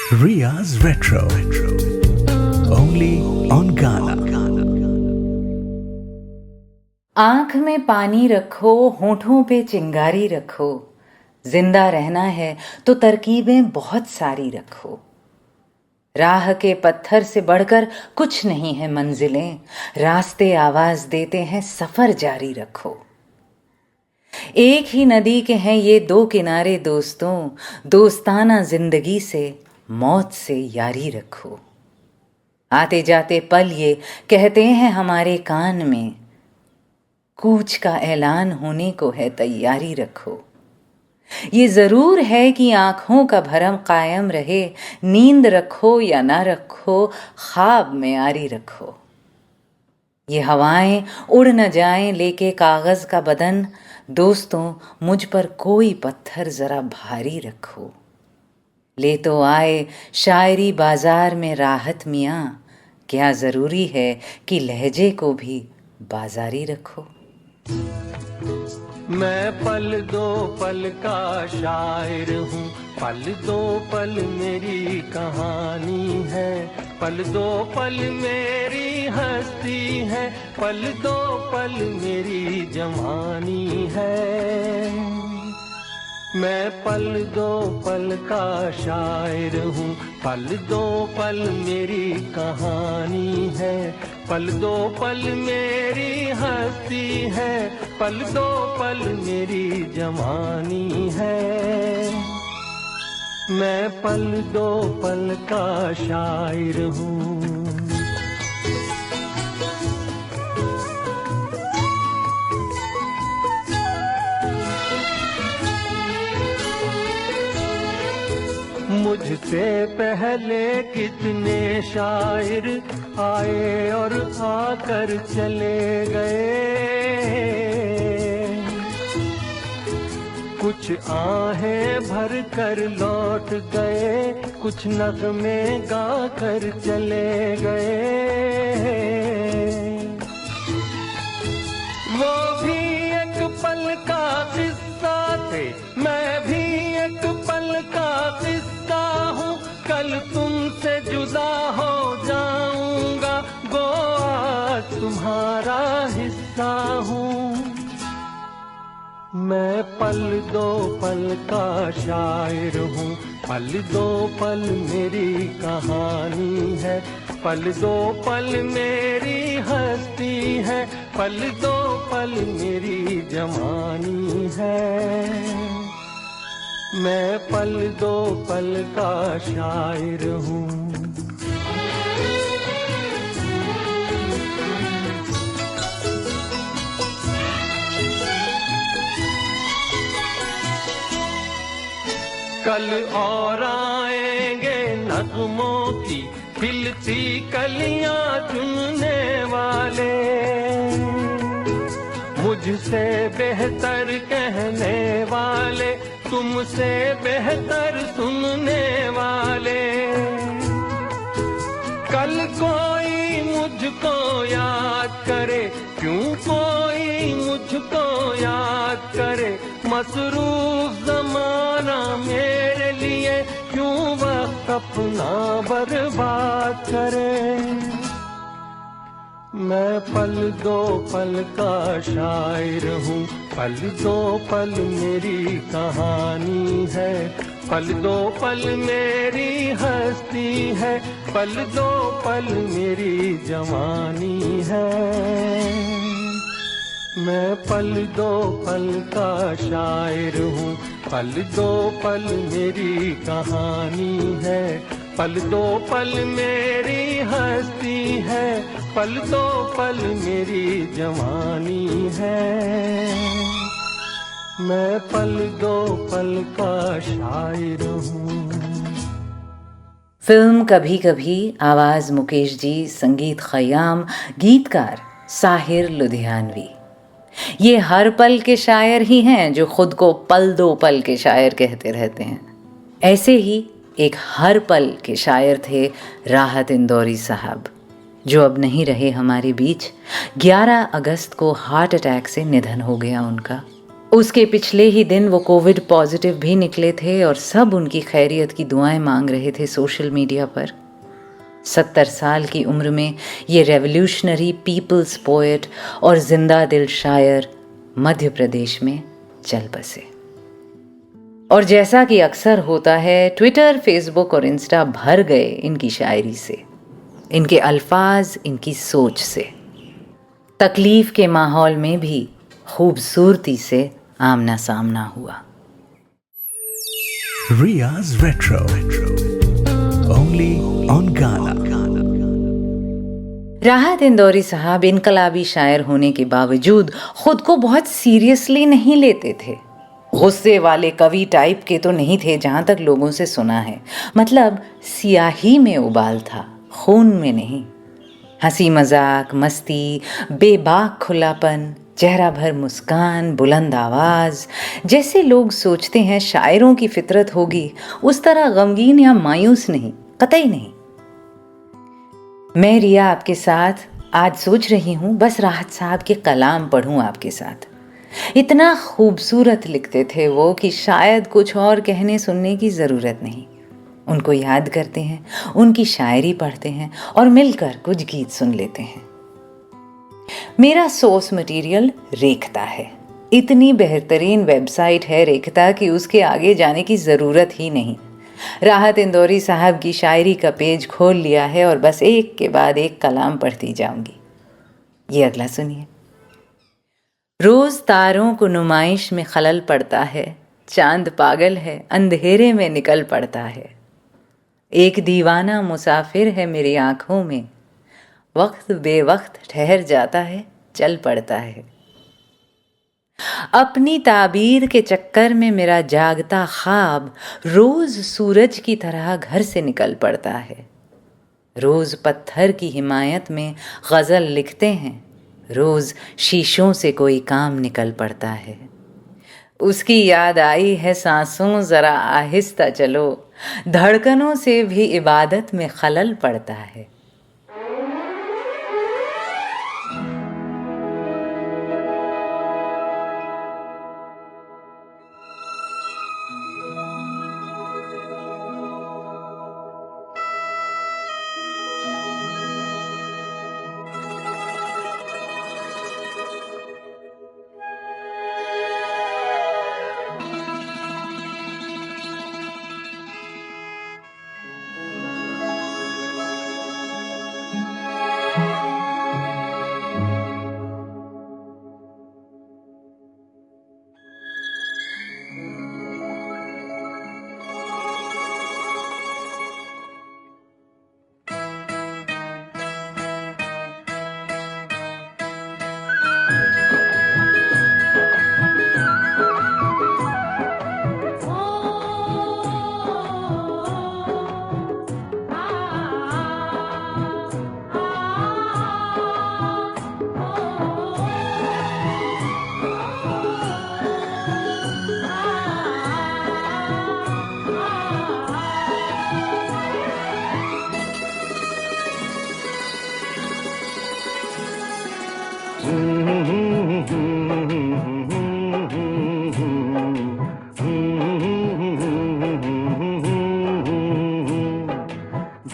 Ria's Retro. Only on Ghana. आंख में पानी रखो, होठों पे चिंगारी रखो। जिंदा रहना है तो तरकीबें बहुत सारी रखो। राह के पत्थर से बढ़कर कुछ नहीं है मंजिलें, रास्ते आवाज देते हैं सफर जारी रखो। एक ही नदी के हैं ये दो किनारे दोस्तों, दोस्ताना जिंदगी से मौत से यारी रखो। आते जाते पल ये कहते हैं हमारे कान में, कूच का ऐलान होने को है तैयारी रखो। ये जरूर है कि आंखों का भरम कायम रहे, नींद रखो या ना रखो, ख्वाब में आरी रखो। ये हवाएं उड़ न जाएं लेके कागज का बदन, दोस्तों मुझ पर कोई पत्थर जरा भारी रखो। ले तो आए शायरी बाजार में राहत मियाँ, क्या जरूरी है कि लहजे को भी बाजारी रखो। मैं पल दो पल का शायर हूँ, पल दो पल मेरी कहानी है, पल दो पल मेरी हस्ती है, पल दो पल मेरी जवानी है। मैं पल दो पल का शायर हूँ, पल दो पल मेरी कहानी है, पल दो पल मेरी हस्ती है, पल दो पल मेरी जवानी है। मैं पल दो पल का शायर हूँ। मुझसे पहले कितने शायर आए और आकर चले गए, कुछ आहें भर कर लौट गए, कुछ नगमे गा कर चले गए। वो भी एक पल का किस्सा थे, मैं भी एक पल का किस्सा हूँ, कल तुमसे जुदा हो जाऊंगा, गो आज तुम्हारा हिस्सा हूँ। मैं पल दो पल का शायर हूँ, पल दो पल मेरी कहानी है, पल दो पल मेरी हस्ती है, पल दो पल मेरी जवानी है। मैं पल दो पल का शायर हूँ। कल और आएंगे नगमों की खिलती कलियां चुनने वाले, मुझसे बेहतर कहने वाले, तुमसे बेहतर सुनने वाले। कल कोई मुझको याद करे, क्यों कोई मुझको याद करे, मसरूफ जमाना मेरे लिए क्यों वक्त अपना बर्बाद करे। मैं पल दो पल का शायर हूँ, पल दो पल मेरी कहानी है, पल दो पल मेरी हस्ती है, पल दो पल मेरी जवानी है। मैं पल दो पल का शायर हूँ, पल दो पल मेरी कहानी है, पल दो पल मेरी हस्ती है, पल दो पल मेरी जवानी है। मैं पल दो पल का शायर हूँ। फिल्म कभी कभी, आवाज मुकेश जी, संगीत खयाम, गीतकार साहिर लुधियानवी। ये हर पल के शायर ही हैं जो खुद को पल दो पल के शायर कहते रहते हैं। ऐसे ही एक हर पल के शायर थे राहत इंदौरी साहब, जो अब नहीं रहे हमारे बीच। 11 अगस्त को हार्ट अटैक से निधन हो गया उनका। उसके पिछले ही दिन वो कोविड पॉजिटिव भी निकले थे और सब उनकी खैरियत की दुआएं मांग रहे थे सोशल मीडिया पर। 70 साल की उम्र में ये रेवोल्यूशनरी पीपल्स पोएट और जिंदा दिल शायर मध्य प्रदेश में चल बसे। और जैसा कि अक्सर होता है, ट्विटर, फेसबुक और इंस्टा भर गए इनकी शायरी से, इनके अल्फाज, इनकी सोच से। तकलीफ के माहौल में भी खूबसूरती से आमना सामना हुआ। Riya's Retro. Only on Ghana. राहत इंदौरी साहब इनकलाबी शायर होने के बावजूद खुद को बहुत सीरियसली नहीं लेते थे। गुस्से वाले कवि टाइप के तो नहीं थे जहां तक लोगों से सुना है। मतलब सियाही में उबाल था, खून में नहीं। हंसी मजाक, मस्ती, बेबाक खुलापन, चेहरा भर मुस्कान, बुलंद आवाज, जैसे लोग सोचते हैं शायरों की फितरत होगी, उस तरह गमगीन या मायूस नहीं, कतई नहीं। मैं रिया आपके साथ आज सोच रही हूँ बस राहत साहब के कलाम पढ़ूं आपके साथ। इतना खूबसूरत लिखते थे वो कि शायद कुछ और कहने सुनने की ज़रूरत नहीं। उनको याद करते हैं, उनकी शायरी पढ़ते हैं और मिलकर कुछ गीत सुन लेते हैं। मेरा सोर्स मटेरियल रेखता है। इतनी बेहतरीन वेबसाइट है रेखता कि उसके आगे जाने की ज़रूरत ही नहीं। राहत इंदौरी साहब की शायरी का पेज खोल लिया है और बस एक के बाद एक कलाम पढ़ती जाऊंगी। ये अगला सुनिए। रोज तारों को नुमाइश में खलल पड़ता है, चांद पागल है अंधेरे में निकल पड़ता है। एक दीवाना मुसाफिर है मेरी आंखों में, वक्त बेवक्त ठहर जाता है, चल पड़ता है। अपनी ताबीर के चक्कर में मेरा जागता ख्वाब रोज सूरज की तरह घर से निकल पड़ता है। रोज पत्थर की हिमायत में गज़ल लिखते हैं, रोज शीशों से कोई काम निकल पड़ता है। उसकी याद आई है सांसों जरा आहिस्ता चलो, धड़कनों से भी इबादत में खलल पड़ता है।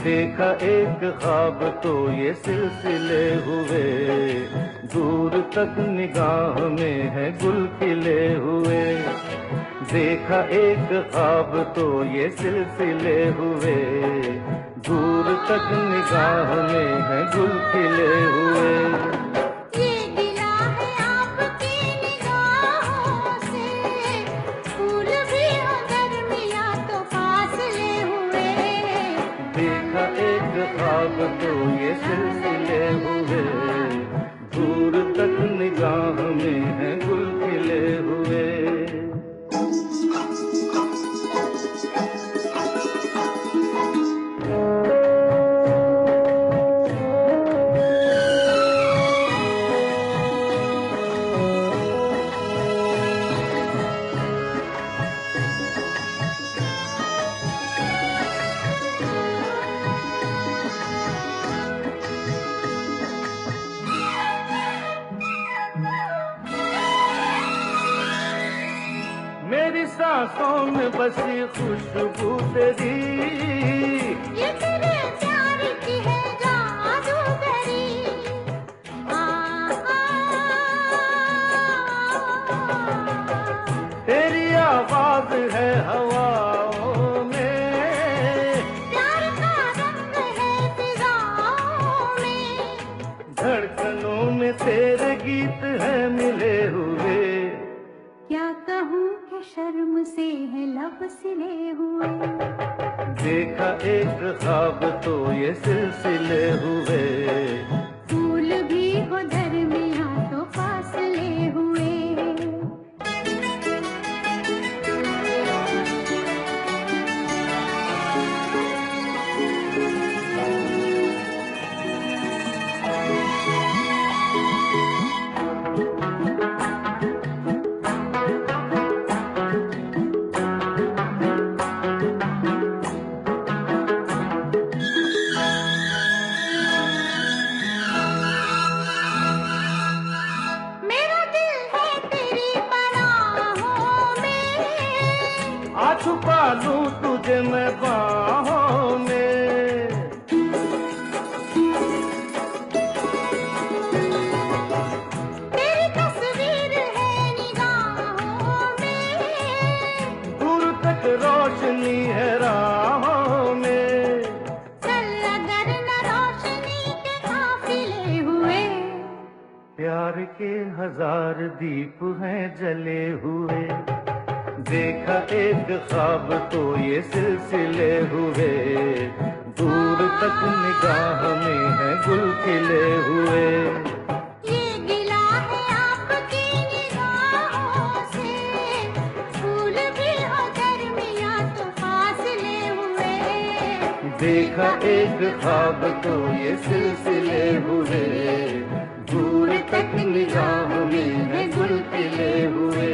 देखा एक ख्वाब तो ये सिलसिले हुए, दूर तक निगाह में है गुल खिले हुए। देखा एक ख्वाब तो ये सिलसिले हुए, दूर तक निगाह में है गुल खिले हुए। ख्वाब तो ये सिलसिले हुए, दूर तक निगाह में है गुल खिले हुए। सांसों में बसी खुशबू तेरी, ये तेरे प्यार की है जादूगरी। तेरी आवाज है हवाओं में, प्यार का रंग है फिजाओं में, धड़कनों में तेरे गीत है मिले हुए। क्या कहूँ कि शर्म से है लब सिले हुए। देखा एक ख्वाब तो ये सिलसिले हुए, फूल भी हो दरमियाँ तो फासले हुए। मेरा दिल है तेरी पनाहों में, आ छुपा लूं तुझे मैं बाहों में। तेरी तस्वीर है निगाहों में, दूर तक रोशनी है राहों में, चल अगर न रोशनी के काफिले हुए। प्यार के हजार दीप हैं जले हुए। देखा एक ख्वाब तो ये सिलसिले हुए, दूर तक निगाह में है गुल खिले हुए। ये गिला है आपकी निगाहों से, फूल भी हो दरमियाँ तो फासले हुए। देखा एक ख्वाब तो ये सिलसिले हुए, दूर तक निगाह में है गुल खिले हुए।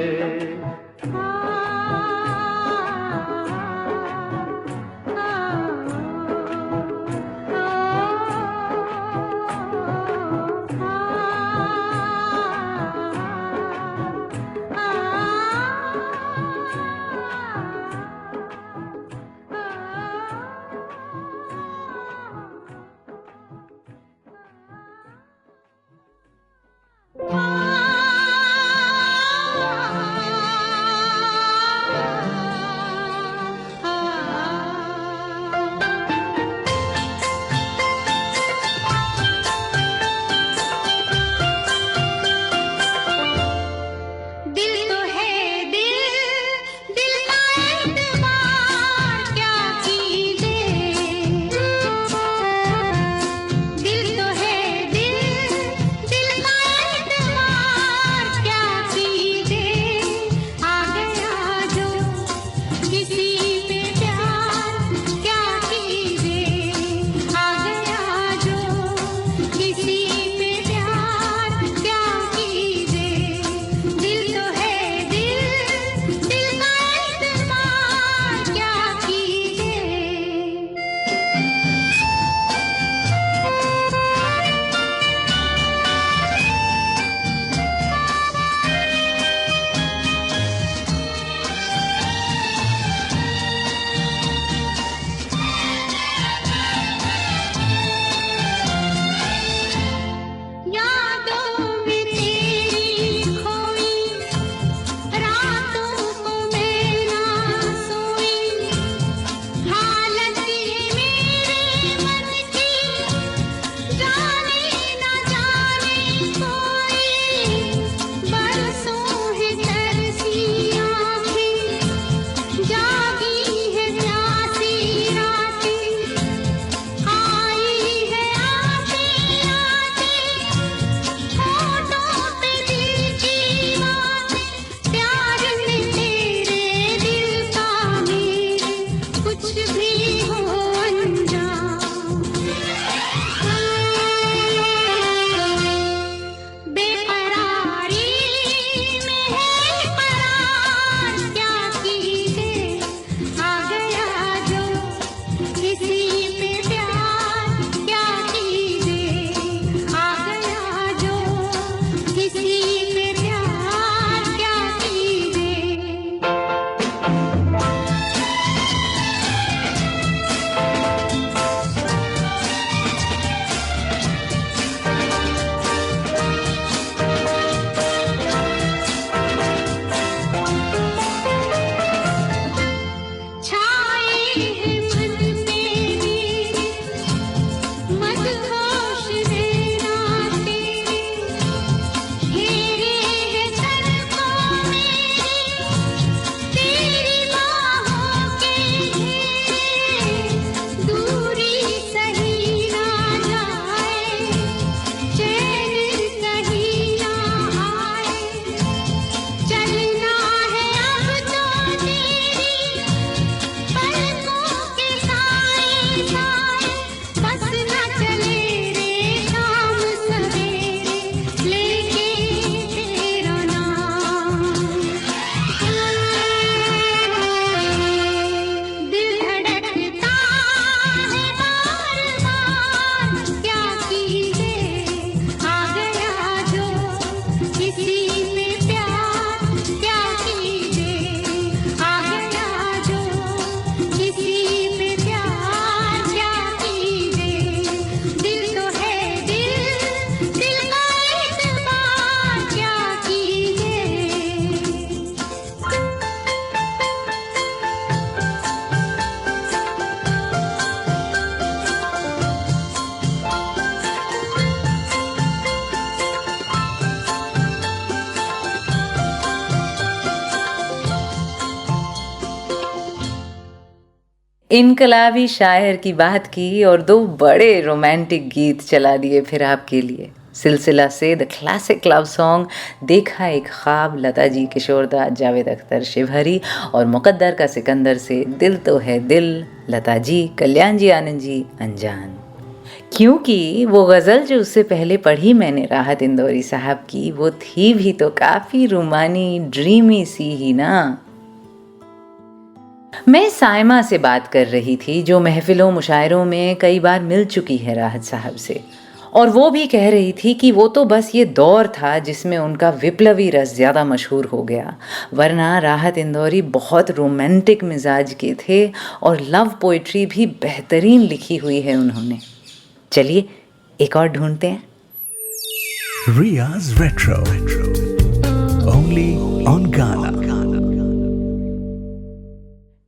साए बस ना चले रे शाम सवेरे लेके तेरा नाम। दिल धड़कता है बार बार क्या कीजिए आ गया जो किसी पे प्यार क्या कीजिए आ गया जो किसी पे प्यार क्या कीजिए। दिल तो है दिल का एतबार क्या कीजिए। इनकलाबी शायर की बात की और दो बड़े रोमांटिक गीत चला दिए फिर आपके लिए। सिलसिला से द क्लासिक लव सॉन्ग देखा एक ख्वाब लता जी, किशोरदा, जावेद अख्तर, शिवहरी और मुकद्दर का सिकंदर से दिल तो है दिल, लता जी, कल्याण जी, आनंद जी, अनजान। क्योंकि वो गज़ल जो उससे पहले पढ़ी मैंने राहत इंदौरी साहब की, वो थी भी तो काफ़ी रूमानी ड्रीमी सी ही ना। मैं साइमा से बात कर रही थी जो महफिलों मुशायरों में कई बार मिल चुकी है राहत साहब से, और वो भी कह रही थी कि वो तो बस ये दौर था जिसमें उनका विप्लवी रस ज़्यादा मशहूर हो गया, वरना राहत इंदौरी बहुत रोमांटिक मिजाज के थे और लव पोइट्री भी बेहतरीन लिखी हुई है उन्होंने। चलिए एक और ढूंढते हैं। Riya's Retro. Only on Ghana.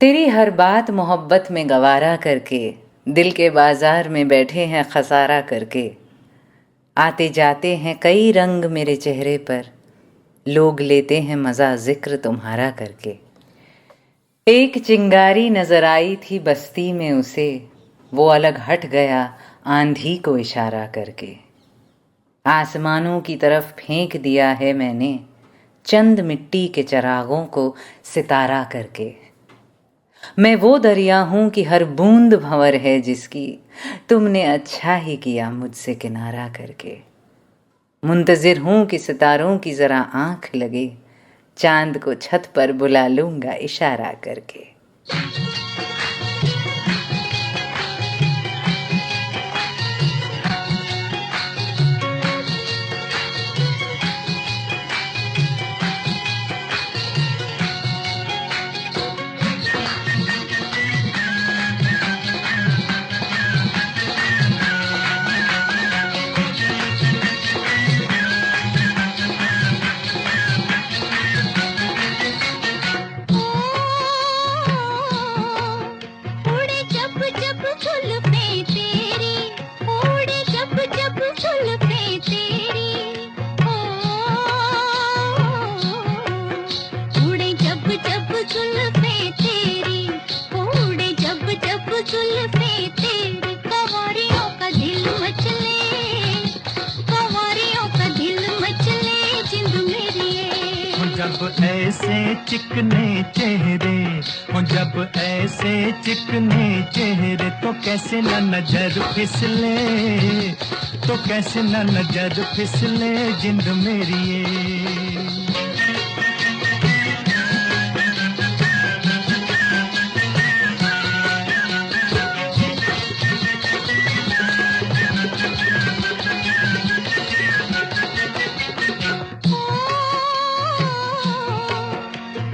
तेरी हर बात मोहब्बत में गवारा करके, दिल के बाजार में बैठे हैं खसारा करके, आते जाते हैं कई रंग मेरे चेहरे पर, लोग लेते हैं मज़ा जिक्र तुम्हारा करके। एक चिंगारी नजर आई थी बस्ती में उसे, वो अलग हट गया आंधी को इशारा करके। आसमानों की तरफ फेंक दिया है मैंने, चंद मिट्टी के चरागों को सितारा करके। मैं वो दरिया हूँ कि हर बूंद भंवर है जिसकी, तुमने अच्छा ही किया मुझसे किनारा करके। मुंतजिर हूँ कि सितारों की ज़रा आँख लगे, चांद को छत पर बुला लूँगा इशारा करके। उड़े जब जब जुल्फें तेरी, उड़े जब जब जुल्फें तेरी, ओ उड़े जब जब जुल्फें तेरी, उड़े जब जब जुल्फें तेरी। कंवरियों का दिल मचले, कंवरियों का दिल मचले जिंद मेरी ये। जब ऐसे चिकने चेहरे हो, जब ऐसे चिकने चेहरे, तो कैसे न नजर फिसले, तो कैसे न नजर फिसले जिंद मेरी ये।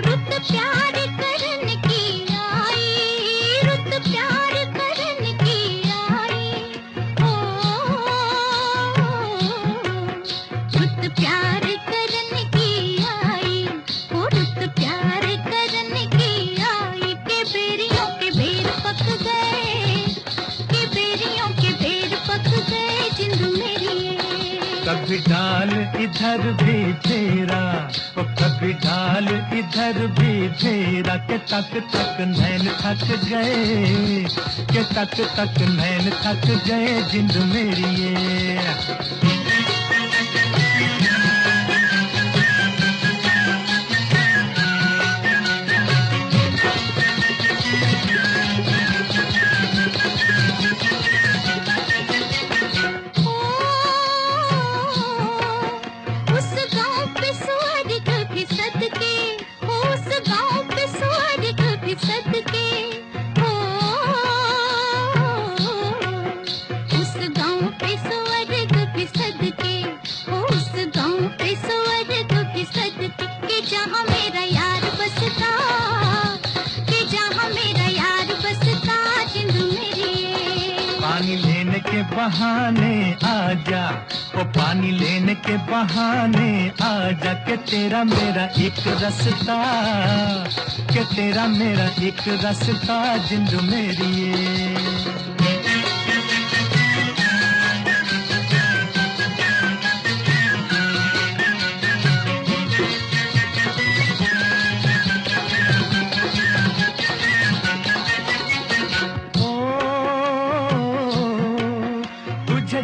रुत प्यार करने की आई, रुत प्यार करने की आई, ओ रुत प्यार करने की आई, ओ रुत प्यार करने की आई। के बेरियों के बेर पक गए, के बेरियों के बेर पक गए जिंद मेरी ये। कभी डाल इधर भी तेरा, ओ कभी डाल इधर भी तेरा, के तक तक नैन थक गए, के तक तक नैन थक गए जिंद मेरी ये। पानी लेने के बहाने आजा, ओ पानी लेने के बहाने आजा, के तेरा मेरा एक रास्ता, के तेरा मेरा एक रास्ता जिंद मेरी ये।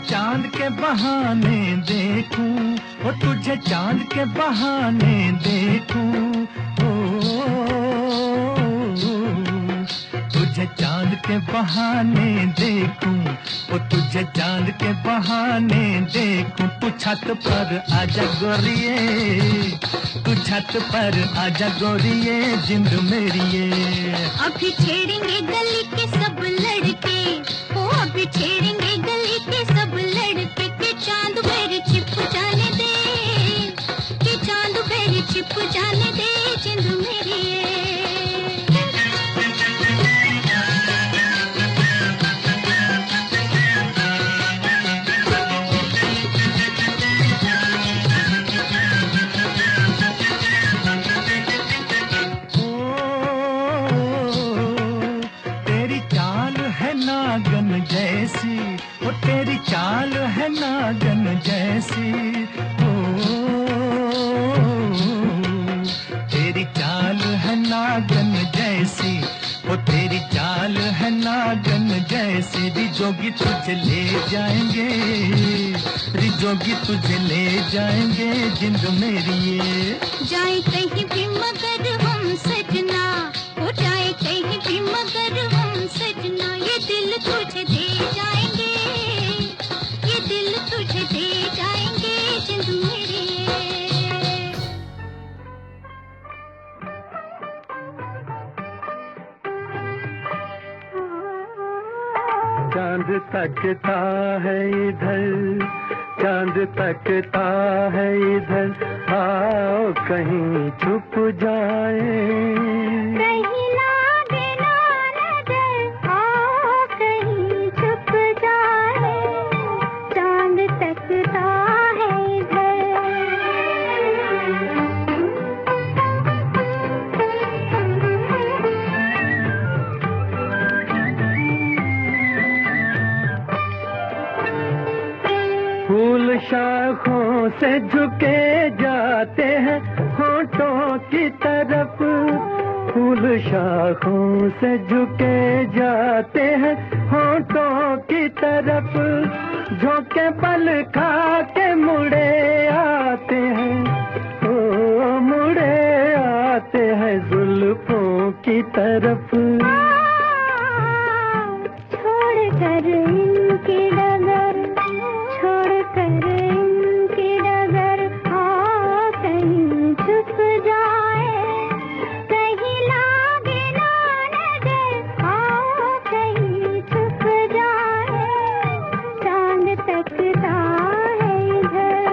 चांद के बहाने देखूं, ओ तुझे चांद के बहाने देखूं, ओ तुझे चांद के बहाने देखूं, ओ तुझे चांद के बहाने देखूं। तू छत पर आजा गोरिये, तू छत पर आजा गोरिये जिंद मेरी ये। अभी छेड़ेंगे गली के सब लड़के, ओ अभी छेड़ेंगे गली के सब लड़के, के चांद मेरे छिप जाने दे, के चांद मेरे छिप जाने दे जिंद मेरी ये। नागन जैसी, ओ तेरी चाल है नागन जैसी, ओ तेरी चाल है नागन जैसी, ओ तेरी चाल है नागन जैसी। रिजोगी तुझे ले जाएंगे, रिजोगी तुझे ले जाएंगे जिंद मेरी ये। जाए कहीं भी मगर हम सजना, हो जाए कहीं भी मगर हम सजना, ये दिल तुझे दे जाएंगे, ये दिल तुझे दे जाएंगे जिंद मेरी ये। चांद तकता है इधर, चांद तकता है इधर, आओ कहीं छुप जाए, कहीं लागे ना नजर, आओ कहीं छुप जाए, चांद तकता है इधर। फूल शाखों से झुके जाते हैं होठों की तरफ, फूल शाखों से झुके जाते हैं होठों की तरफ, झोंके पल खा के मुड़े आते हैं, ओ मुड़े आते हैं जुल्फों की तरफ। छोड़ कर इनकी डगर, छोड़ कर इनकी डगर, हाँ कहीं छुप जाए, कहीं लागे ना नजर, हाँ कहीं छुप जाए, चांद तकता है इधर।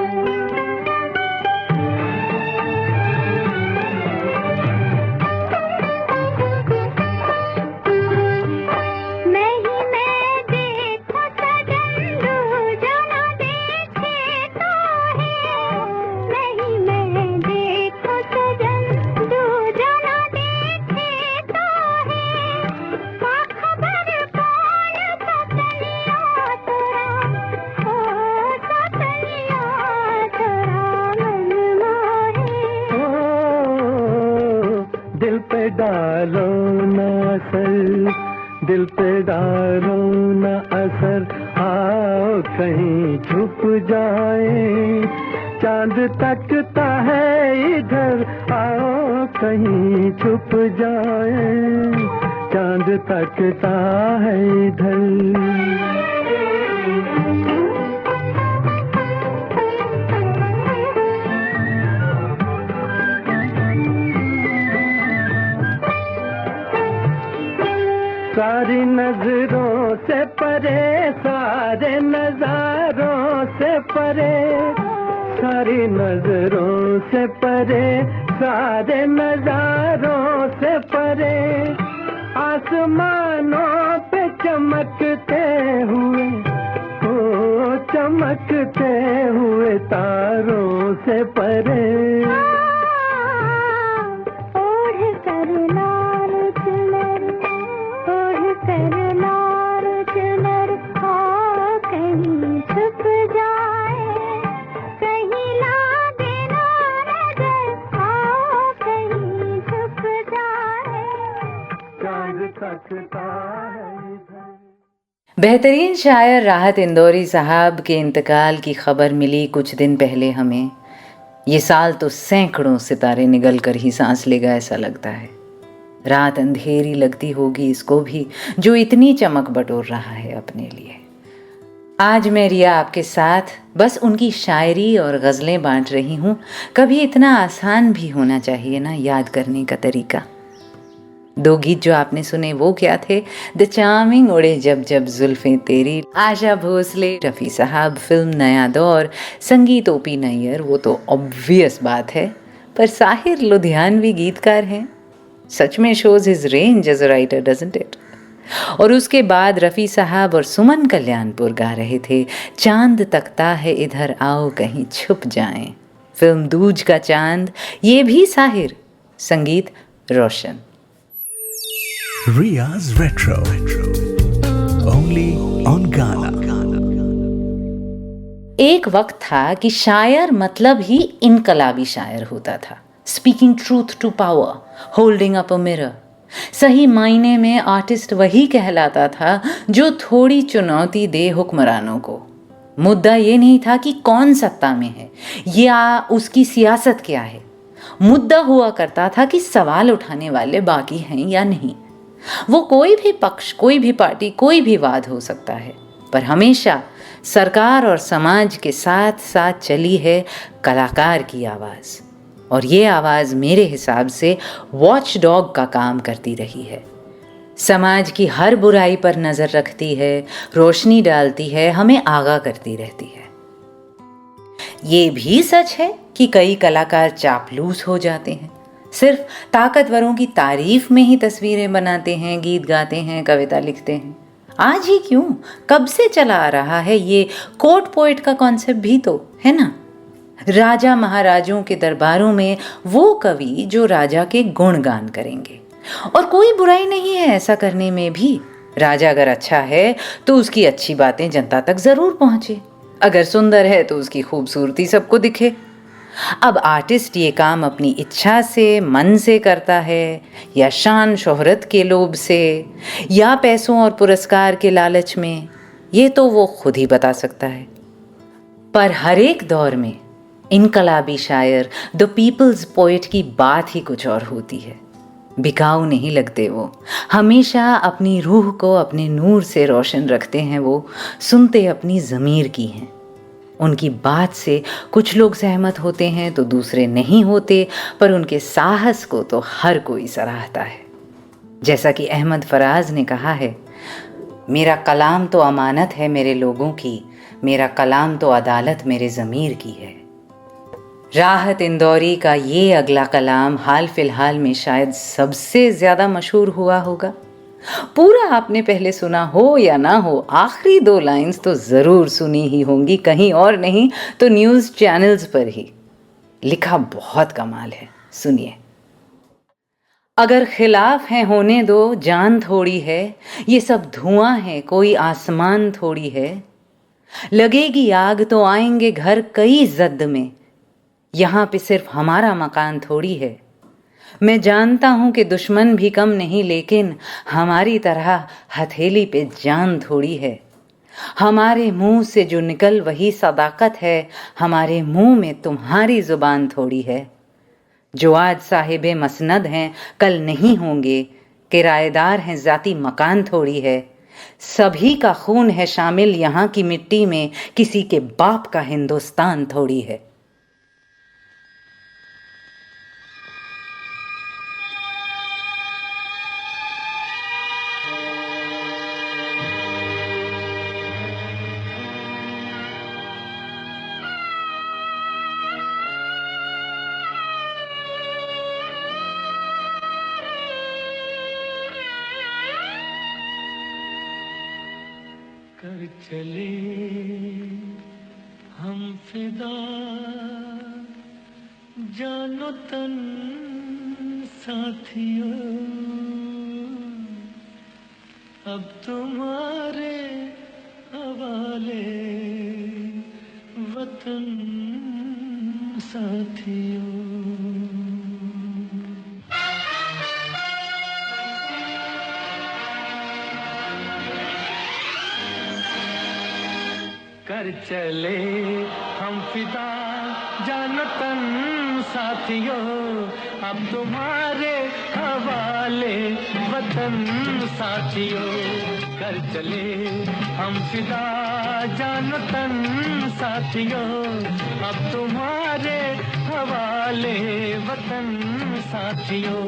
दिल पे डालो ना असर, दिल पे डालो ना असर, आओ कहीं छुप जाए, चांद तकता है इधर, आओ कहीं छुप जाए, चांद तकता है इधर। सारी नजरों से परे, सारे नजारों से परे, सारी नजरों से परे, सारे नजारों से परे, आसमानों पे चमकते हुए चमकते हुए तारों से परे। ओढ़ कर लाल चुनर, ओढ़ कर लाल चुनर, आ कहीं छुप जाए, कहीं लागे ना नजर, आ कहीं छुप जाए, चांद तकता है इधर। बेहतरीन शायर राहत इंदौरी साहब के इंतकाल की खबर मिली कुछ दिन पहले हमें। ये साल तो सैकड़ों सितारे निगल कर ही सांस लेगा ऐसा लगता है। रात अंधेरी लगती होगी इसको भी, जो इतनी चमक बटोर रहा है अपने लिए। आज मैं रिया आपके साथ बस उनकी शायरी और गज़लें बांट रही हूँ। कभी इतना आसान भी होना चाहिए ना याद करने का तरीका। दो गीत जो आपने सुने वो क्या थे? द चार्मिंग उड़े जब जब जुल्फें तेरी, आशा भोसले, रफ़ी साहब, फिल्म नया दौर, संगीत ओपी नैयर, वो तो ऑब्वियस बात है। पर साहिर लुधियानवी गीतकार हैं, सच में shows his range as a writer, doesn't it? और उसके बाद रफ़ी साहब और सुमन कल्याणपुर गा रहे थे चांद तकता है इधर आओ कहीं छुप जाएं, फिल्म दूज का चांद, ये भी साहिर, संगीत रोशन। Riya's Retro. Only on Ghana. एक वक्त था कि शायर मतलब ही इनकलाबी शायर होता था। Speaking truth to power, holding up a mirror. सही मायने में आर्टिस्ट वही कहलाता था जो थोड़ी चुनौती दे हुक्मरानों को। मुद्दा ये नहीं था कि कौन सत्ता में है या उसकी सियासत क्या है। मुद्दा हुआ करता था कि सवाल उठाने वाले बाकी हैं या नहीं। वो कोई भी पक्ष, कोई भी पार्टी, कोई भी वाद हो सकता है, पर हमेशा सरकार और समाज के साथ साथ चली है कलाकार की आवाज़। और ये आवाज़ मेरे हिसाब से वॉच डॉग का काम करती रही है। समाज की हर बुराई पर नज़र रखती है, रोशनी डालती है, हमें आगाह करती रहती है। ये भी सच है कि कई कलाकार चापलूस हो जाते हैं, सिर्फ ताकतवरों की तारीफ में ही तस्वीरें बनाते हैं, गीत गाते हैं, कविता लिखते हैं। आज ही क्यों, कब से चला आ रहा है ये कोर्ट पोएट का कॉन्सेप्ट भी तो है ना। राजा महाराजों के दरबारों में वो कवि जो राजा के गुणगान करेंगे, और कोई बुराई नहीं है ऐसा करने में भी। राजा अगर अच्छा है तो उसकी अच्छी बातें जनता तक जरूर पहुंचे, अगर सुंदर है तो उसकी खूबसूरती सबको दिखे। अब आर्टिस्ट ये काम अपनी इच्छा से, मन से करता है, या शान शोहरत के लोभ से, या पैसों और पुरस्कार के लालच में, ये तो वो खुद ही बता सकता है। पर हर एक दौर में इनकलाबी शायर, द पीपल्स पोएट की बात ही कुछ और होती है। बिकाऊ नहीं लगते वो, हमेशा अपनी रूह को अपने नूर से रोशन रखते हैं वो, सुनते अपनी ज़मीर की हैं। उनकी बात से कुछ लोग सहमत होते हैं तो दूसरे नहीं होते, पर उनके साहस को तो हर कोई सराहता है। जैसा कि अहमद फराज ने कहा है, मेरा कलाम तो अमानत है मेरे लोगों की, मेरा कलाम तो अदालत मेरे ज़मीर की है। राहत इंदौरी का ये अगला कलाम हाल फिलहाल में शायद सबसे ज़्यादा मशहूर हुआ होगा। पूरा आपने पहले सुना हो या ना हो, आखिरी 2 लाइंस तो ज़रूर सुनी ही होंगी, कहीं और नहीं तो न्यूज़ चैनल्स पर ही। लिखा बहुत कमाल है, सुनिए। अगर खिलाफ है होने दो, जान थोड़ी है, ये सब धुआं है कोई आसमान थोड़ी है। लगेगी आग तो आएंगे घर कई जद में, यहाँ पे सिर्फ हमारा मकान थोड़ी है। मैं जानता हूँ कि दुश्मन भी कम नहीं, लेकिन हमारी तरह हथेली पे जान थोड़ी है। हमारे मुंह से जो निकल वही सदाकत है, हमारे मुंह में तुम्हारी जुबान थोड़ी है। जो आज साहिबे मसनद हैं कल नहीं होंगे, किराएदार हैं जाती मकान थोड़ी है। सभी का खून है शामिल यहाँ की मिट्टी में, किसी के बाप का हिंदुस्तान थोड़ी है। कर चले हम फिदा जानो तन साथियों, अब तुम्हारे हवाले वतन साथियों। कर चले हम फिदा जानो तन साथियों, अब तुम्हारे हवाले वतन साथियों। कर चले हम फिदा जानो तन साथियों, अब तुम्हारे हवाले वतन साथियों।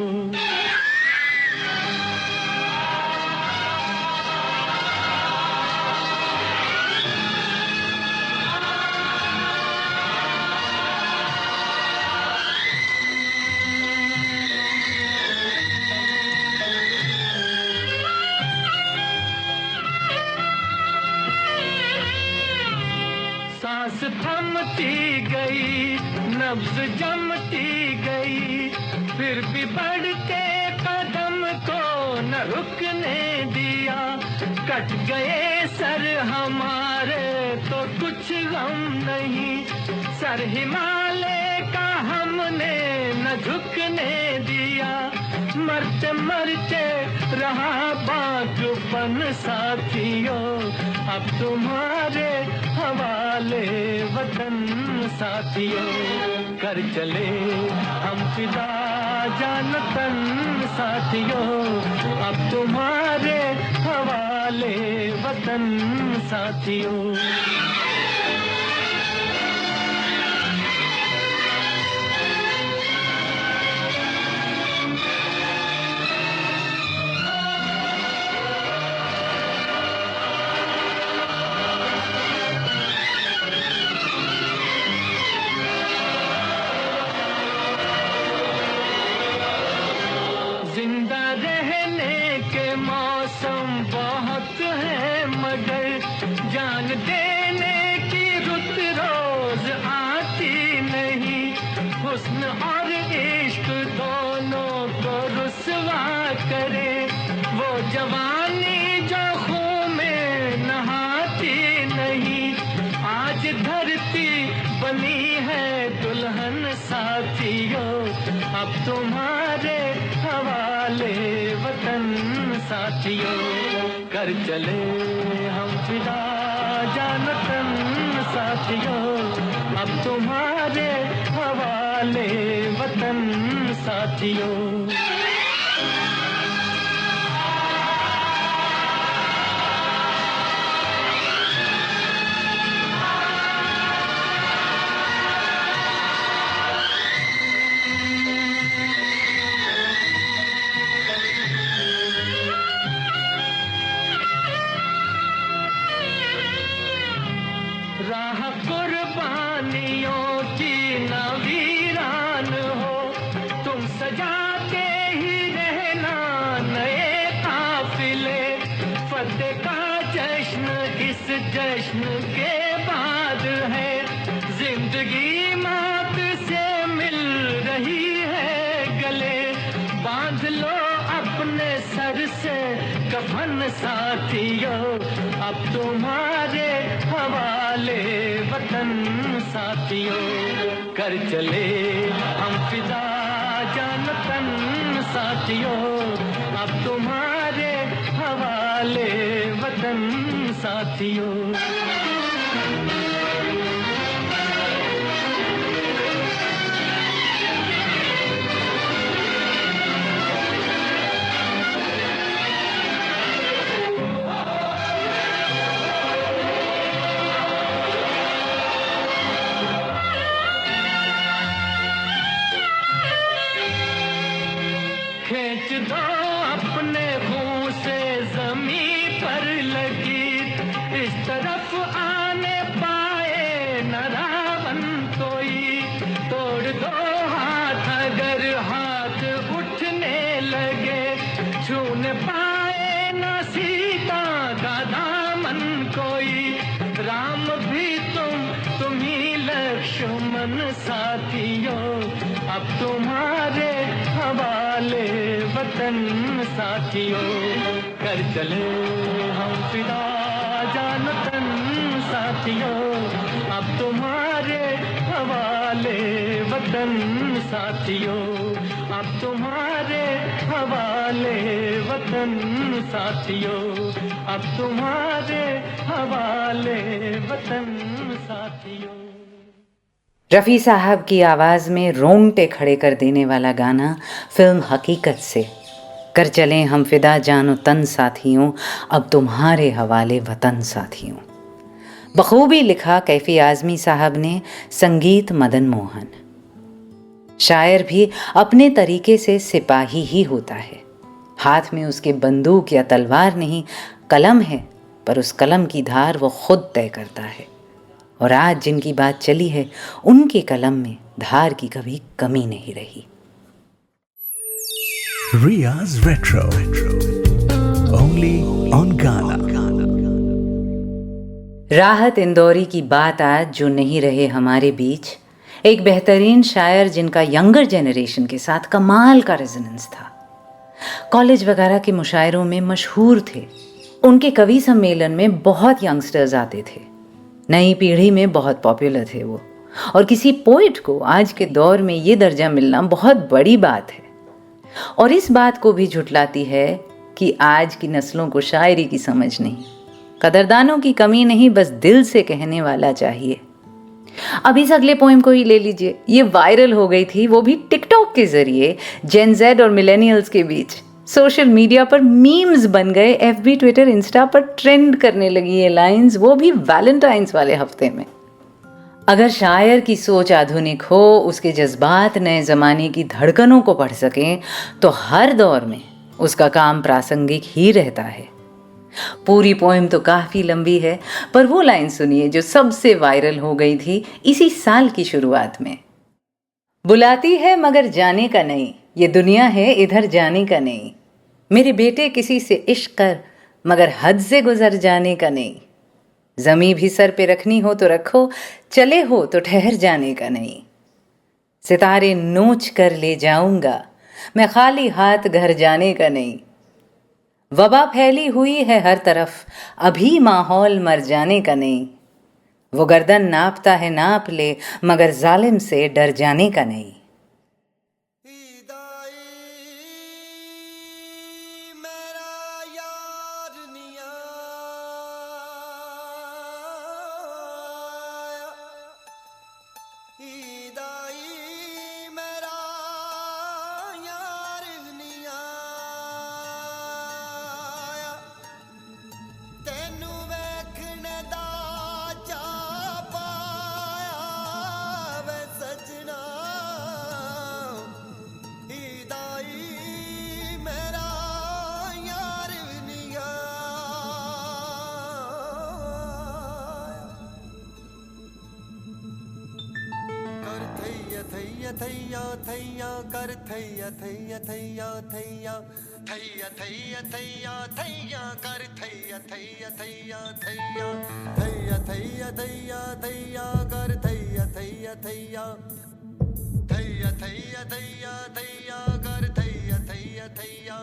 सांस थमती गई, नब्ज जमती गई, फिर भी बढ़ते कदम को न रुकने दिया। कट गए सर हमारे तो कुछ गम नहीं, सर हिमालय का हमने न झुकने दिया। मरते मरते रहा बागपन साथियों, अब तुम्हारे हवाले वतन साथियों। कर चले हम फिदा जान तन साथियों, अब तुम्हारे हवाले वतन साथियों। जिंदा रहने के मौसम बहुत है, मगर जान देने की रुत रोज आती नहीं। हुस्न और इश्क दोनों को रुसवा करे, वो जवानी जो खून में नहाती नहीं। आज धरती बनी है दुल्हन साथियों, अब तुम्हारे हवाले वतन साथियों। कर चले हम फिदा जान तन साथियों, अब तुम्हारे हवाले वतन साथियों। राह कुर्बानियों की न वीरान हो, तुम सजाते ही रहना नए काफिले। फतेह का जश्न इस जश्न के बाद है, जिंदगी मौत से मिल रही है गले। बांध लो अपने सर से कफन साथियों, अब तुम्हारे हवाले वतन साथियों। कर चले हम फिदा जान तन साथियों, अब तुम्हारे हवाले वतन साथियों। खींच दो अपने मुंह से जमीन पर लगी, इस तरफ आने पाए न रावण कोई। तोड़ दो हाथ अगर हाथ उठने लगे, छूने पाए न सीता का दामन कोई। राम भी तुम ही साथियों, अब तुम्हारे हवाले वतन साथियों, कर चले हम फिदा जान तन साथियों, अब तुम्हारे हवाले वतन साथियों, अब तुम्हारे हवाले वतन साथियों, अब तुम्हारे हवाले वतन साथियों। रफ़ी साहब की आवाज़ में रोंगटे खड़े कर देने वाला गाना फिल्म हकीकत से, कर चलें हम फिदा जानो तन साथियों, अब तुम्हारे हवाले वतन साथियों। बखूबी लिखा कैफी आज़मी साहब ने, संगीत मदन मोहन। शायर भी अपने तरीके से सिपाही ही होता है, हाथ में उसके बंदूक या तलवार नहीं, कलम है, पर उस कलम की धार वो खुद तय करता है। और आज जिनकी बात चली है, उनके कलम में धार की कभी कमी नहीं रही। Riya's Retro, only on Ghana. राहत इंदौरी की बात आज जो नहीं रहे हमारे बीच, एक बेहतरीन शायर जिनका यंगर जनरेशन के साथ कमाल का रेजोनेंस था, कॉलेज वगैरह के मुशायरों में मशहूर थे। उनके कवि सम्मेलन में बहुत यंगस्टर्स आते थे, नई पीढ़ी में बहुत पॉपुलर थे वो, और किसी पोइट को आज के दौर में ये दर्जा मिलना बहुत बड़ी बात है। और इस बात को भी झुटलाती है कि आज की नस्लों को शायरी की समझ नहीं, कदरदानों की कमी नहीं, बस दिल से कहने वाला चाहिए। अब इस अगले पोएम को ही ले लीजिए, ये वायरल हो गई थी, वो भी टिकटॉक के जरिए जेन ज़ेड और मिलेनियल्स के बीच। सोशल मीडिया पर मीम्स बन गए, एफबी, ट्विटर, इंस्टा पर ट्रेंड करने लगी ये लाइंस, वो भी वैलेंटाइंस वाले हफ्ते में। अगर शायर की सोच आधुनिक हो, उसके जज्बात नए ज़माने की धड़कनों को पढ़ सकें, तो हर दौर में उसका काम प्रासंगिक ही रहता है। पूरी पोएम तो काफ़ी लंबी है, पर वो लाइन सुनिए जो सबसे वायरल हो गई थी इसी साल की शुरुआत में। बुलाती है मगर जाने का नहीं, ये दुनिया है इधर जाने का नहीं। मेरे बेटे किसी से इश्क कर, मगर हद से गुजर जाने का नहीं। ज़मीं भी सर पे रखनी हो तो रखो, चले हो तो ठहर जाने का नहीं। सितारे नोच कर ले जाऊंगा, मैं खाली हाथ घर जाने का नहीं। वबा फैली हुई है हर तरफ, अभी माहौल मर जाने का नहीं। वो गर्दन नापता है नाप ले, मगर जालिम से डर जाने का नहीं। थैया थैया कर थैया थैया थैया थैया थैया थैया थैया थैया कर थैया थैया थैया थैया थैया थैया थैया थैया कर थैया थैया थैया थैया थैया थैया थैया कर थैया थैया थैया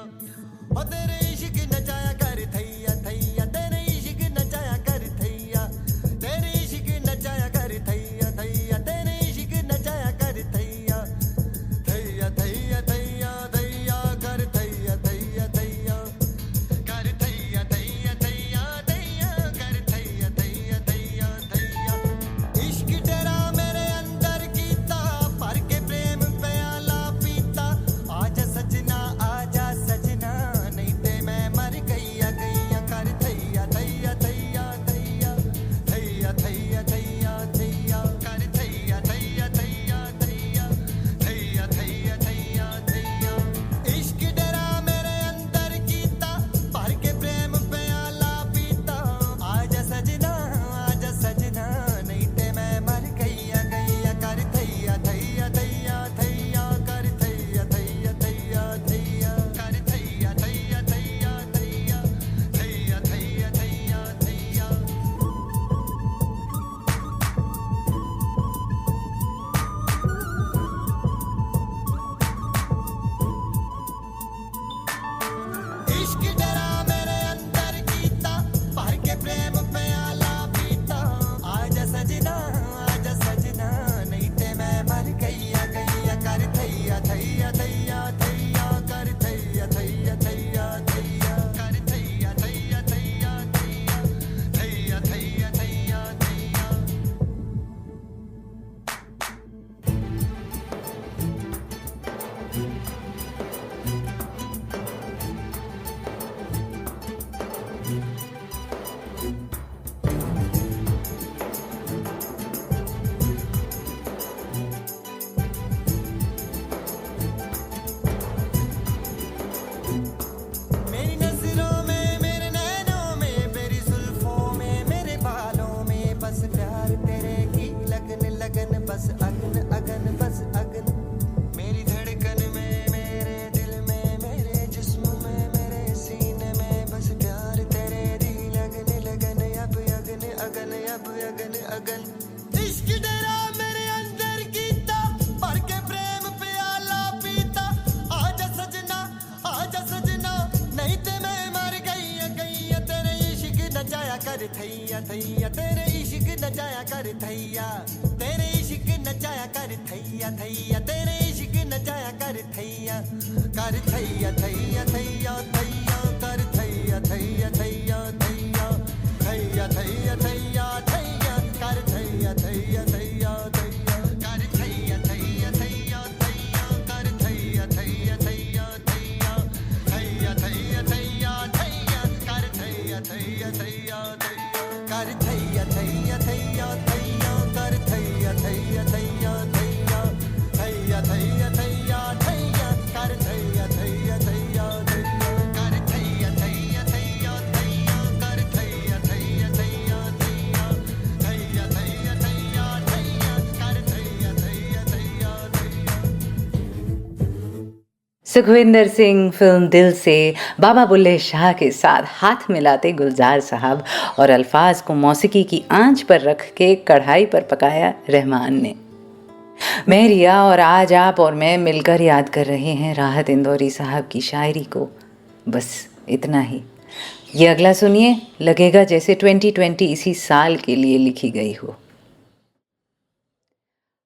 ओ तेरे इश्क नचाया कर थैया थैया, तेरे इश्क नचाया कर थैया, तेरे इश्क नचाया कर थैया थैया, तेरे इश्क नचाया कर थैया थैया थैया थैया थैया कर थैया थैया थैया कर थैया थैया थैया थैया कर थैया थैया थैया थैया। इश्क तेरा मेरे अंदर कीता, भर के प्रेम प्याला पीता, आजा सजना नहीं ते मैं मर गईया गईया कर थैया सगन इश्क डेरा मेरे अंदर कीता भर के प्रेम प्याला पीता आजा सजना नहीं ते मैं मर गई तेरे इश्क न जाया कर थैया थैया तेरे इश्क न जाया कर थैया तेरे इश्क न जाया कर थैया थैया तेरे इश्क न जाया कर थैया थैया थैया थैया कर थैया थैया थैया थैया थैया थैया थैया थैया कर थैया थैया थैया थैया कर थैया थैया थैया थैया कर थैया थैया थैया थैया थैया थैया थैया थैया कर थैया थैया थैया थैया कर थैया थैया थैया थैया कर थैया थैया थैया थैया थैया थैया थैया थैया कर थैया थैया थैया थैया कर थैया थैया थैया थैया कर थैया थैया थैया थैया थैया थैया थैया थैया कर थैया थैया थैया थैया। सुखविंदर सिंह फिल्म दिल से बाबा बुल्ले शाह के साथ हाथ मिलाते गुलजार साहब और अल्फाज को मौसीकी की आंच पर रख के कढ़ाई पर पकाया रहमान ने। मैं रिया और आज आप और मैं मिलकर याद कर रहे हैं राहत इंदौरी साहब की शायरी को। बस इतना ही। ये अगला सुनिए, लगेगा जैसे 2020 इसी साल के लिए लिखी गई हो।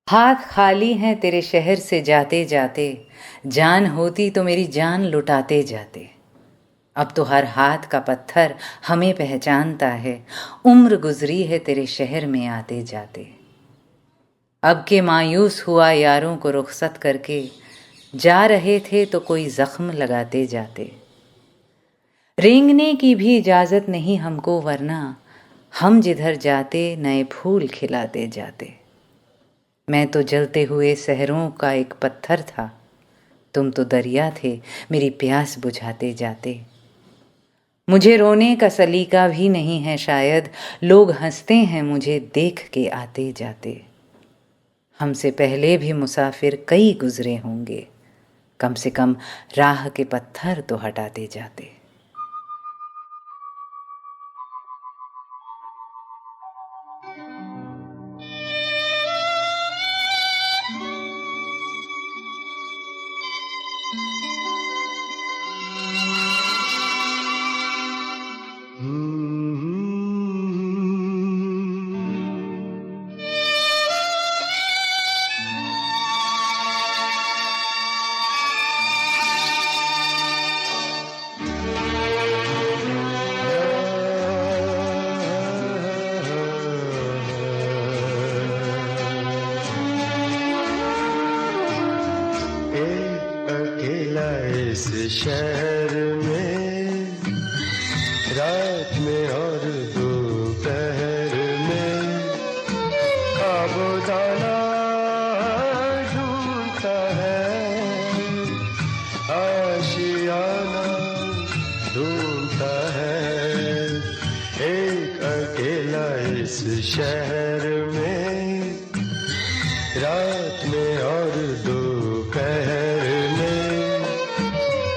हाथ खाली हैं तेरे शहर से जाते जाते, जान होती तो मेरी जान लुटाते जाते। अब तो हर हाथ का पत्थर हमें पहचानता है, उम्र गुजरी है तेरे शहर में आते जाते। अब के मायूस हुआ यारों को रुखसत करके, जा रहे थे तो कोई जख्म लगाते जाते। रेंगने की भी इजाज़त नहीं हमको, वरना हम जिधर जाते नए फूल खिलाते जाते। मैं तो जलते हुए शहरों का एक पत्थर था, तुम तो दरिया थे मेरी प्यास बुझाते जाते। मुझे रोने का सलीका भी नहीं है शायद, लोग हंसते हैं मुझे देख के आते जाते। हमसे पहले भी मुसाफिर कई गुजरे होंगे, कम से कम राह के पत्थर तो हटाते जाते। इस शहर में रात में और दोपहर में खाबोदाना ढूंढता है, आशियाना ढूंढता है। एक अकेला इस शहर में रात में और दोपहर में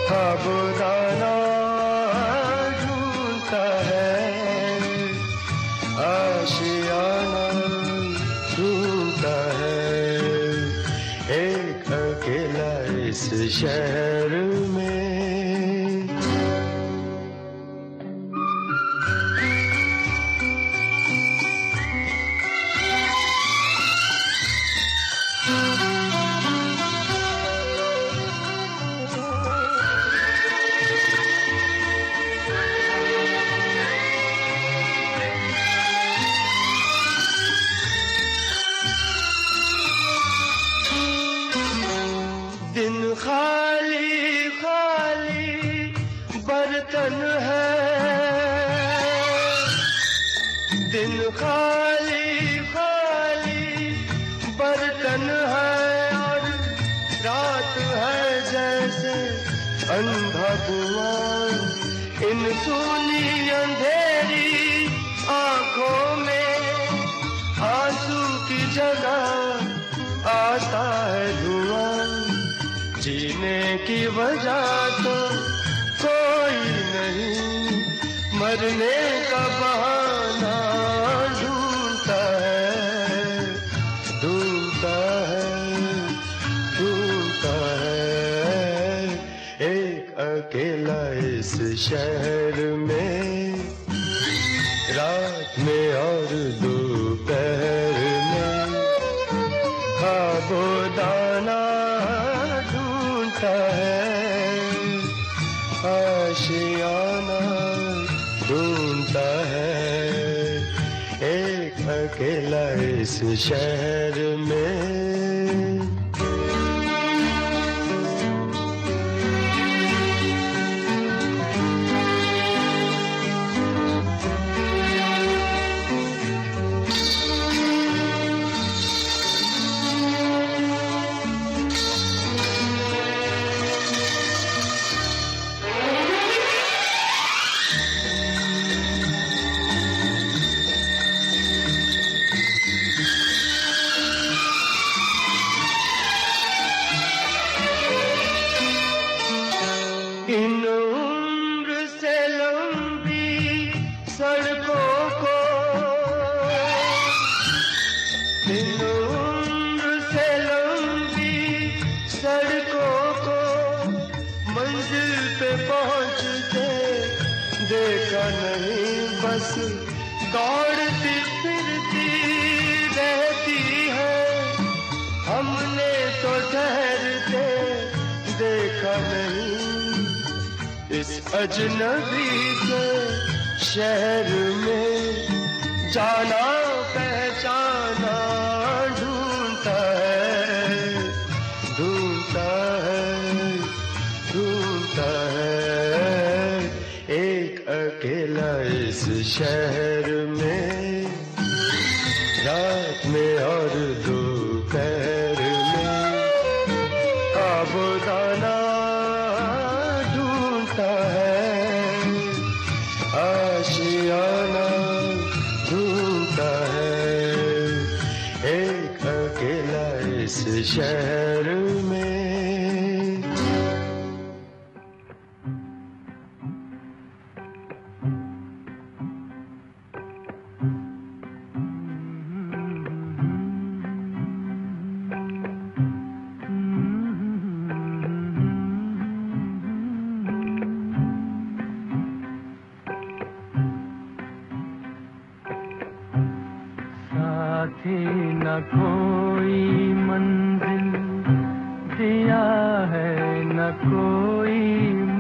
खाबोदाना ढूंढता है, आशियाना ढूंढता है। एक अकेला इस शहर में। दिन खाली खाली बर्तन है, दिन खाली खाली बर्तन है, और रात है जैसे अंधा कुआं। इन सूनी अंधेरी आंखों में आंसू की जगह आता है धुआं। जीने की वजह तो कोई नहीं, मरने का बहाना ढूंढता है। रात में और दोपहर में खाबोदाना ढूंढता है, आशियाना ढूंढता है, एक अकेला इस शहर में। इन उम्र से लंबी सड़कों को, इन उम्र से लंबी सड़कों को मंजिल पे पहुंचते देखा नहीं, बस दौड़ती फिरती रहती है, हमने तो ठहरते देखा नहीं। इस अजनबी के शहर में जाना पहचाना ढूंढता है, ढूंढता है, ढूंढता है, एक अकेला इस शहर में। रात में और दोपहर में खाबोदाना है, आशियाना ढूंढता है, एक अकेला इस शहर में। साथी न कोई मंजिल दिया है, न कोई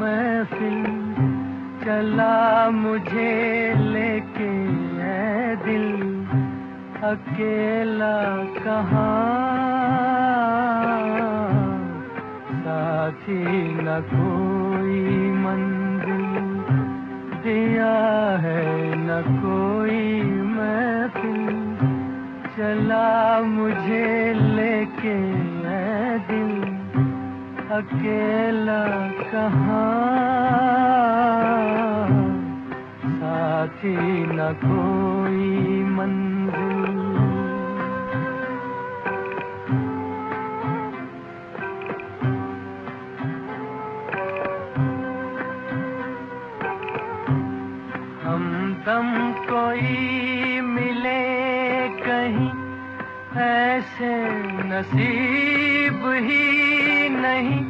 महफिल, चला मुझे लेके है दिल, अकेला कहाँ। साथी न कोई मंजिल दिया है, न कोई महफिल, चला मुझे लेके है दिल, अकेला कहाँ। साथी न कोई मंजिल। हमदम कोई मिले कहीं, ऐसे नसीब ही नहीं,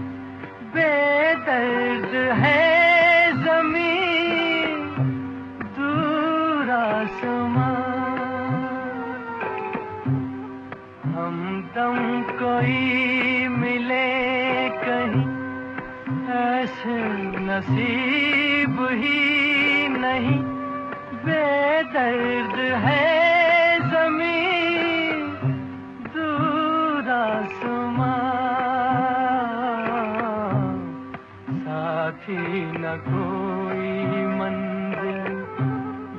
बेदर्द है ज़मीं दूर आसमां। हमदम कोई मिले कहीं, ऐसे नसीब ही नहीं, बेदर्द है ज़मीं दूर आसमां। साथी न कोई मंजिल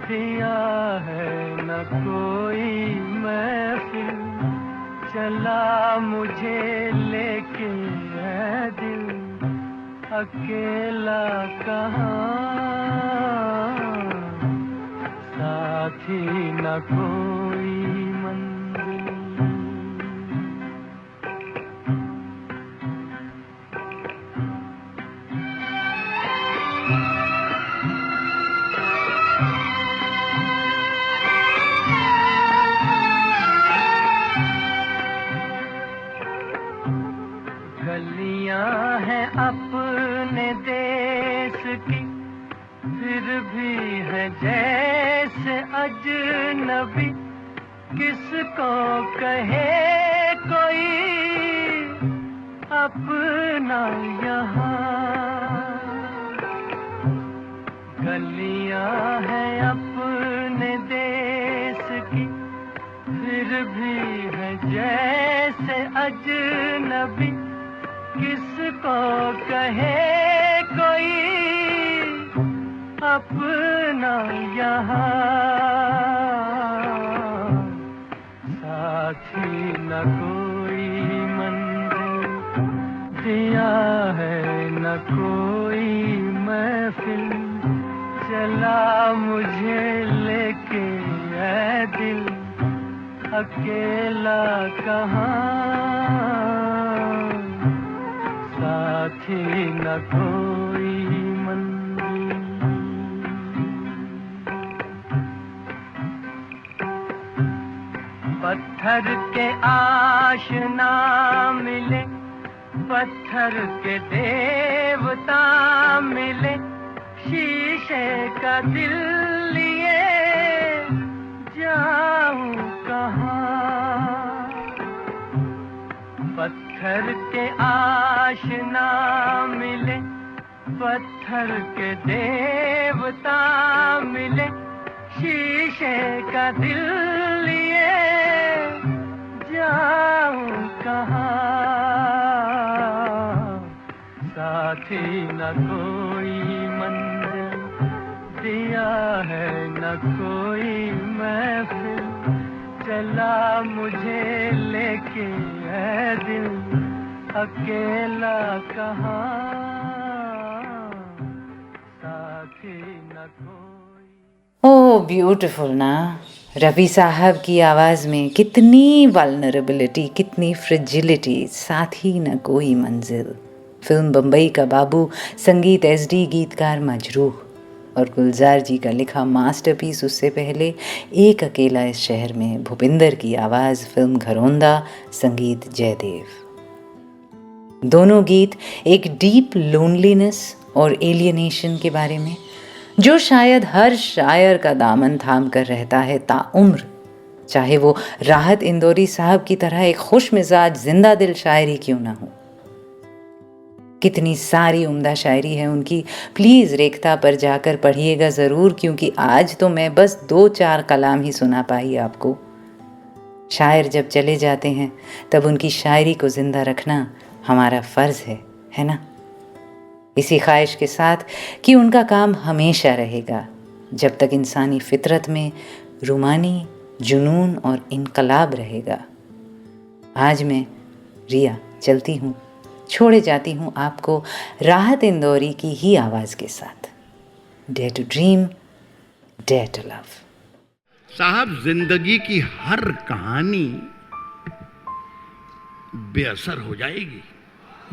दिया है, न कोई महफिल, चला मुझे लेके है दिल, अकेला कहाँ। साथी न कोई मंजिल। गलियां हैं अपने देश की, फिर भी है जैसे अजनबी। अजनबी किसको कहे कोई अपना यहाँ। गलियां हैं अपने देश की फिर भी है जैसे अजनबी किसको कहे कोई अपना यहाँ। साथी न कोई मंजिल दिया है न कोई महफिल चला मुझे लेके ऐ दिल अकेला कहाँ। साथी न कोई मंजिल। पत्थर के आशना मिले पत्थर के देवता मिले शीशे का दिल लिए जाऊं कहाँ। पत्थर के आशना मिले पत्थर के देवता मिले शीशे का दिल लिए जाऊं कहाँ। साथी न कोई मंजिल दिया है न कोई महफिल चला मुझे लेके है दिल अकेला कहाँ। साथी न कोई। ओह ब्यूटीफुल ना। रफ़ी साहब की आवाज़ में कितनी वल्नरेबिलिटी, कितनी फ्रिजिलिटी। साथ ही न कोई मंजिल। फिल्म बम्बई का बाबू, संगीत SD, गीतकार मजरूह और गुलजार जी का लिखा मास्टरपीस। उससे पहले एक अकेला इस शहर में, भूपिंदर की आवाज़, फिल्म घरौंदा, संगीत जयदेव। दोनों गीत एक डीप लोनलीनेस और एलियनेशन के बारे में, जो शायद हर शायर का दामन थाम कर रहता है ताउम्र, चाहे वो राहत इंदौरी साहब की तरह एक खुश मिजाज जिंदा दिल शायरी क्यों ना हो। कितनी सारी उम्दा शायरी है उनकी। प्लीज़ रेखता पर जाकर पढ़िएगा ज़रूर, क्योंकि आज तो मैं बस 2-4 कलाम ही सुना पाई आपको। शायर जब चले जाते हैं तब उनकी शायरी को ज़िंदा रखना हमारा फ़र्ज़ है ना। इसी ख्वाहिश के साथ कि उनका काम हमेशा रहेगा जब तक इंसानी फितरत में रूमानी, जुनून और इनकलाब रहेगा। आज मैं रिया चलती हूँ, छोड़े जाती हूँ आपको राहत इंदौरी की ही आवाज़ के साथ। Dare to dream, dare to love. साहब, जिंदगी की हर कहानी बेअसर हो जाएगी।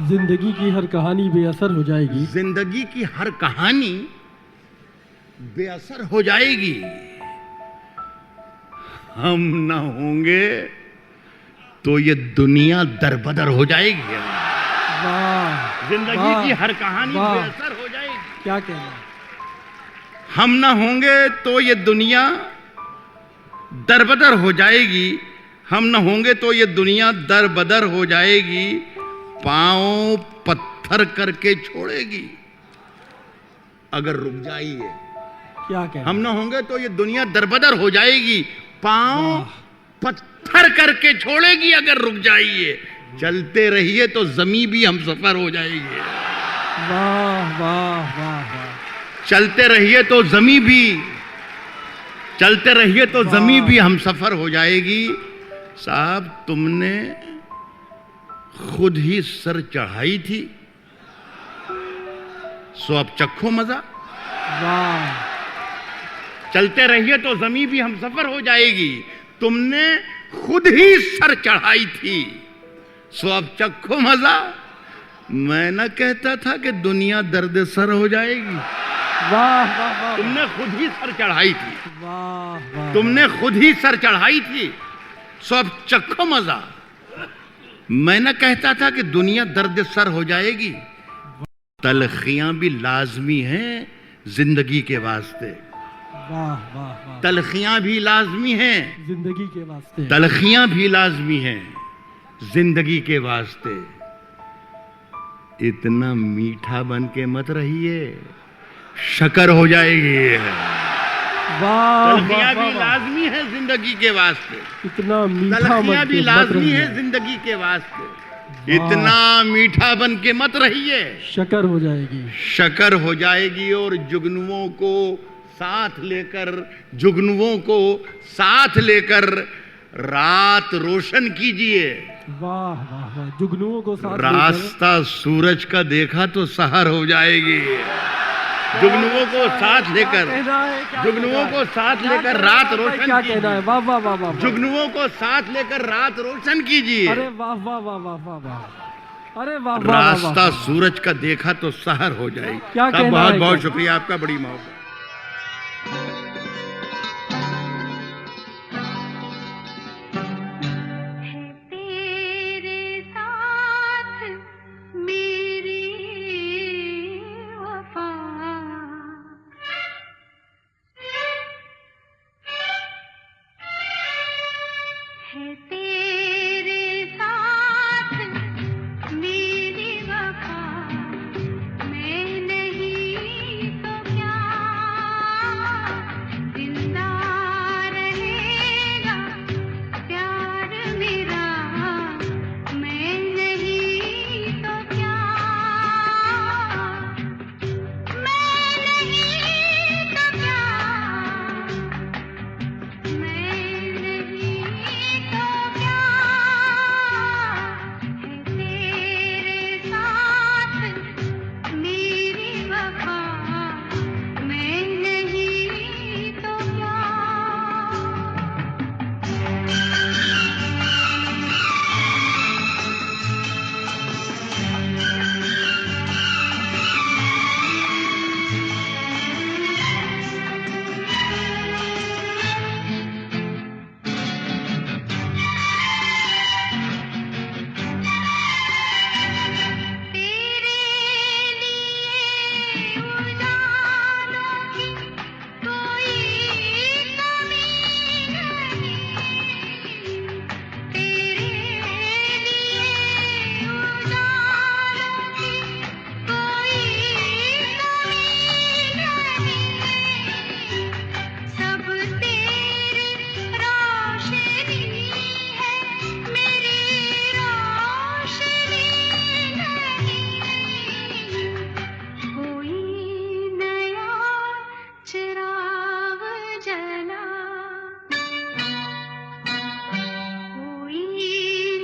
जिंदगी की हर कहानी बेअसर हो जाएगी। जिंदगी की हर कहानी बेअसर हो जाएगी। हम ना होंगे तो ये दुनिया दरबदर हो जाएगी। वाह, जिंदगी की हर कहानी वाह, बेअसर हो जाएगी। क्या कहना। हम ना होंगे तो ये दुनिया दरबदर हो जाएगी। हम ना होंगे तो ये दुनिया दरबदर हो जाएगी। पांव पत्थर करके छोड़ेगी अगर रुक जाइए। क्या कहना। हम ना होंगे तो ये दुनिया दरबदर हो जाएगी। पांव पत्थर करके छोड़ेगी अगर रुक जाइए। चलते रहिए तो जमी भी हम सफर हो जाएगी। वाह वाह वाह वाह। चलते रहिए तो जमी भी, चलते रहिए तो जमी भी हम सफर हो जाएगी। साहब, तुमने खुद ही सर चढ़ाई थी, सो अब चखो मजा। वाह। चलते रहिए तो जमी भी हम सफर हो जाएगी। तुमने खुद ही सर चढ़ाई थी, सो अब चखो मजा। मैं ना कहता था कि दुनिया दर्द सर हो जाएगी। वाह वाह वाह। तुमने खुद ही सर चढ़ाई थी। वाह वाह। तुमने खुद ही सर चढ़ाई थी, सो अब चखो मजा। मैं ना कहता था कि दुनिया दर्द सर हो जाएगी। तलखियां भी लाजमी हैं जिंदगी के वास्ते। वाह वाह वाह, तलखियां भी लाजमी हैं, जिंदगी के वास्ते। तलखियां भी लाजमी हैं जिंदगी के वास्ते। इतना मीठा बन के मत रहिए, शकर हो जाएगी। वाह तलखियां वाह भी वाह, लाजमी है जिंदगी के वास्ते, इतना मीठा तलखियां मत भी मत लाजमी रहिए। है जिंदगी के वास्ते। इतना मीठा बन के मत रहिए, शकर हो जाएगी। शकर हो जाएगी। और जुगनुओं को साथ लेकर, जुगनुओं को साथ लेकर रात रोशन कीजिए। वाह वाह वाह, जुगनुओं को साथ लेकर। रास्ता सूरज का देखा तो सहर हो जाएगी। जुगनुओं को साथ लेकर, जुगनुओं को साथ लेकर रात रोशन क्या कहना है? कीजिए। वाह वाह वाह वाह, जुगनुओं को साथ लेकर रात रोशन कीजिए। अरे वाह वाह वाह वाह वाह वाह, अरे वाह वाह वाह रास्ता वाह। सूरज का देखा तो सहर हो जाएगी। क्या कहना बहुत है? बहुत क्या? शुक्रिया आपका, बड़ी मोहब्बत। तेरे साथ मेरी वफा है, तेरे साथ मेरी वफा, मैं नहीं तो क्या जिंदा रहेगा प्यार मेरा, मैं नहीं तो क्या, मैं नहीं तो क्या, मैं नहीं तो क्या, है तेरे साथ मेरी वफा, मैं नहीं तो क्या। तेरे लिए उजालों की कोई कमी नहीं, तेरे लिए उजालों की कोई कमी नहीं, सब तेरी रोशनी है, मेरी रोशनी नहीं, कोई नया चिराग जला, कोई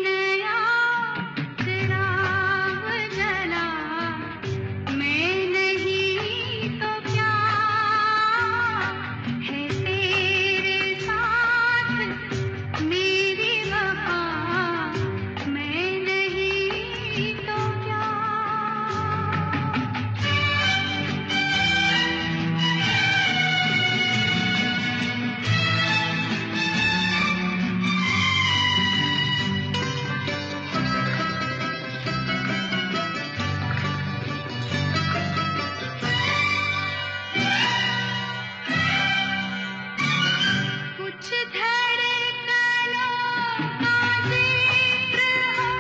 नया चिराग जला, मैं नहीं तो क्या, है तेरे साथ मेरी वफा, मैं नहीं तो क्या। कुछ धड़कनों का जिक्र हो,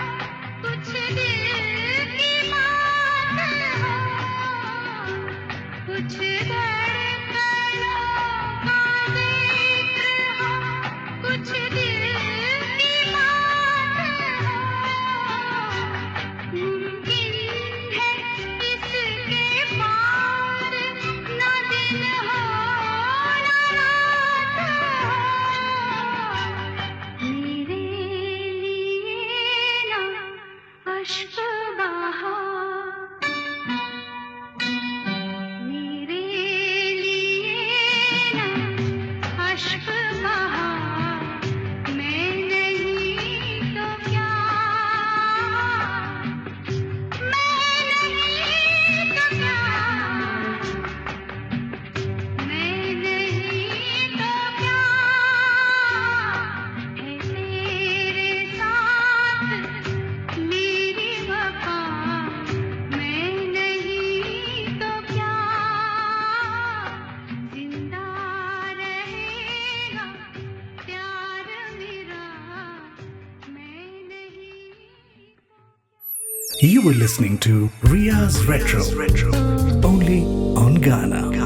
कुछ दिल की बात हो, कुछ धड़कनों का जिक्र हो, कुछ दिल की बात हो, मुमकिन है इसके पार ना दिन हो ना रात हो, मेरे लिए ना अश्क बहा, मेरे लिए ना अश्क बहा, You were listening to Riya's Retro, only on Ghana.